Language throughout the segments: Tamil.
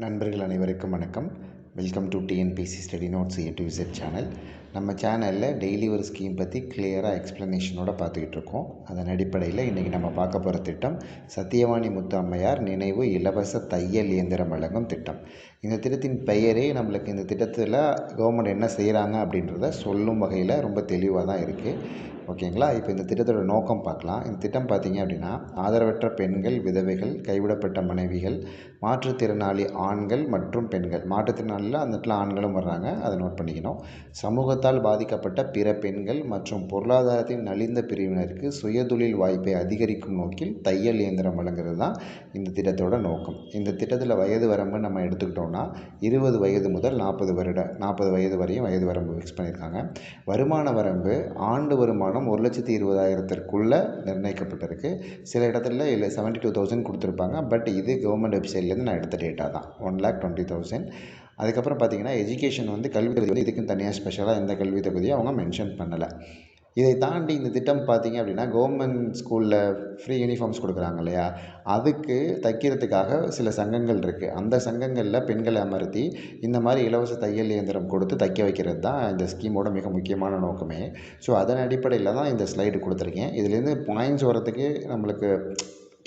நண்பர்கள் அனைவருக்கும் வணக்கம். Welcome to TNPSC study notes A to Z channel. நம்ம சேனலில் டெய்லி ஒரு ஸ்கீம் பற்றி கிளியராக எக்ஸ்ப்ளனேஷனோட பார்த்துக்கிட்டு இருக்கோம். அதன் அடிப்படையில் இன்றைக்கி நம்ம பார்க்க போகிற திட்டம் சத்தியவாணி முத்து அம்மையார் நினைவு இலவச தையல் இயந்திரம் வழங்கும் திட்டம். இந்த திட்டத்தின் பெயரே நம்மளுக்கு இந்த திட்டத்தில் கவர்மெண்ட் என்ன செய்கிறாங்க அப்படின்றத சொல்லும் வகையில் ரொம்ப தெளிவாக தான் இருக்குது. ஓகேங்களா? இப்போ இந்த திட்டத்தோட நோக்கம் பார்க்கலாம். இந்த திட்டம் பார்த்திங்க அப்படின்னா, ஆதரவற்ற பெண்கள், விதவைகள், கைவிடப்பட்ட மனைவிகள், மாற்றுத்திறனாளி ஆண்கள் மற்றும் பெண்கள், மாற்றுத்திறனாளியில் அந்த இடத்துல ஆண்களும் வர்றாங்க, அதை நோட் பண்ணிக்கணும். சமூகத்தால் பாதிக்கப்பட்ட பிற பெண்கள் மற்றும் பொருளாதாரத்தின் நலிந்த பிரிவினருக்கு சுயதொழில் வாய்ப்பை அதிகரிக்கும் நோக்கில் தையல் இயந்திரம் வழங்குறது தான் இந்த திட்டத்தோட நோக்கம். இந்த திட்டத்தில் வயது வரம்பு நம்ம எடுத்துக்கிட்டோம்னா 20 வயது முதல் 40 வயது வரையும் வயது வரம்பு ஃபிக்ஸ் பண்ணியிருக்காங்க. வருமான வரம்பு ஆண்டு வருமானம் 1,20,000 நிர்ணயிக்கப்பட்டிருக்கு. சில இடத்துல இல்லை 72,000 கொடுத்துருப்பாங்க. பட் இது கவர்மெண்ட் வெப்சைட்லேருந்து நான் எடுத்த டேட்டா தான். 1,20,000. அதுக்கப்புறம் பார்த்திங்கன்னா எஜுகேஷன் கல்வி தகுதி இதுக்குன்னு தனியாக ஸ்பெஷலாக எந்த கல்வி தகுதியும் அவங்க மென்ஷன் பண்ணலை. இதை தாண்டி இந்த திட்டம் பார்த்திங்க அப்படின்னா கவர்மெண்ட் ஸ்கூலில் ஃப்ரீ யூனிஃபார்ம்ஸ் கொடுக்குறாங்க இல்லையா, அதுக்கு தைக்கிறதுக்காக சில சங்கங்கள் இருக்குது. அந்த சங்கங்களில் பெண்களை அமர்த்தி இந்த மாதிரி இலவச தையல் இயந்திரம் கொடுத்து தைக்க வைக்கிறது தான் இந்த ஸ்கீமோட மிக முக்கியமான நோக்கமே. ஸோ அதன் அடிப்படையில் தான் இந்த ஸ்லைடு கொடுத்துருக்கேன். இதுலேருந்து பாயிண்ட்ஸ் வரத்துக்கு நம்மளுக்கு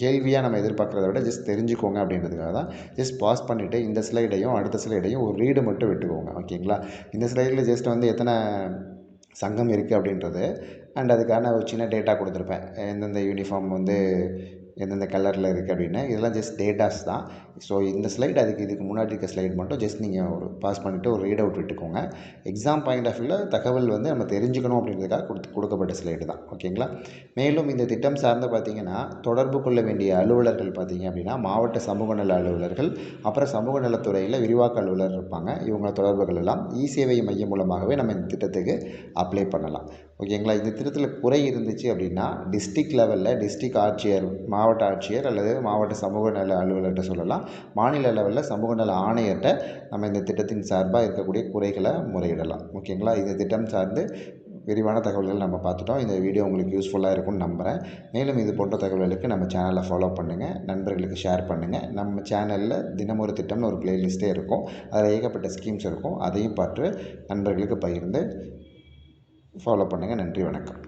கேள்வியாக நம்ம எதிர்பார்க்குறத விட ஜஸ்ட் தெரிஞ்சுக்கோங்க அப்படின்றதுக்காக தான் ஜஸ்ட் பாஸ் பண்ணிவிட்டு இந்த ஸ்லைடையும் அடுத்த ஸ்லைடையும் ஒரு ரீடு மட்டும் விட்டுக்கோங்க. ஓகேங்களா? இந்த ஸ்லைடில் ஜஸ்ட் எத்தனை சங்கம் இருக்குது அப்படின்றது அண்ட் அதுக்கான ஒரு சின்ன டேட்டா கொடுத்துருப்பேன். எந்தெந்த யூனிஃபார்ம் எந்தெந்த கலரில் இருக்குது அப்படின்னு. இதெல்லாம் ஜஸ்ட் டேட்டாஸ் தான். ஸோ இந்த ஸ்லைட் இதுக்கு முன்னாடி இருக்க ஸ்லைட் மட்டும் ஜஸ்ட் நீங்கள் ஒரு பாஸ் பண்ணிவிட்டு ஒரு ரீட் அவுட் விட்டுக்கோங்க. எக்ஸாம் பாயிண்ட் ஆஃப் வியூவில் தகவல் நம்ம தெரிஞ்சுக்கணும் அப்படின்றதுக்காக கொடுக்கப்பட்ட ஸ்லைடு தான். ஓகேங்களா? மேலும் இந்த திட்டம் சார்ந்து பார்த்திங்கன்னா தொடர்பு கொள்ள வேண்டிய அலுவலர்கள் பார்த்திங்க அப்படின்னா மாவட்ட சமூக நல அலுவலர்கள், அப்புறம் சமூக நலத்துறையில் விரிவாக்க அலுவலர் இருப்பாங்க. இவங்க தொடர்புகள் எல்லாம் இ-சேவை மையம் மூலமாகவே நம்ம இந்த திட்டத்துக்கு அப்ளை பண்ணலாம். ஓகேங்களா? இந்த திட்டத்தில் குறை இருந்துச்சு அப்படின்னா டிஸ்ட்ரிக்ட் லெவலில் டிஸ்ட்ரிக்ட் ஆட்சியர், மாவட்ட ஆட்சியர் அல்லது மாவட்ட சமூக நல அலுவலர்கிட்ட சொல்லலாம். மாநில லெவலில் சமூக நல ஆணையர்கிட்ட நம்ம இந்த திட்டத்தின் சார்பாக இருக்கக்கூடிய குறைகளை முறையிடலாம். ஓகேங்களா? இந்த திட்டம் சார்ந்து விரிவான தகவல்கள் நம்ம பார்த்துட்டோம். இந்த வீடியோ உங்களுக்கு யூஸ்ஃபுல்லாக இருக்கும்னு நம்புகிறேன். மேலும் இது போன்ற தகவல்களுக்கு நம்ம சேனலை ஃபாலோ பண்ணுங்கள், நண்பர்களுக்கு ஷேர் பண்ணுங்கள். நம்ம சேனலில் தினமொரு திட்டம்னு ஒரு பிளேலிஸ்ட்டே இருக்கும். அதில் ஏகப்பட்ட ஸ்கீம்ஸ் இருக்கும். அதையும் பார்த்து நண்பர்களுக்கு பகிர்ந்து ஃபாலோ பண்ணுங்கள். நன்றி, வணக்கம்.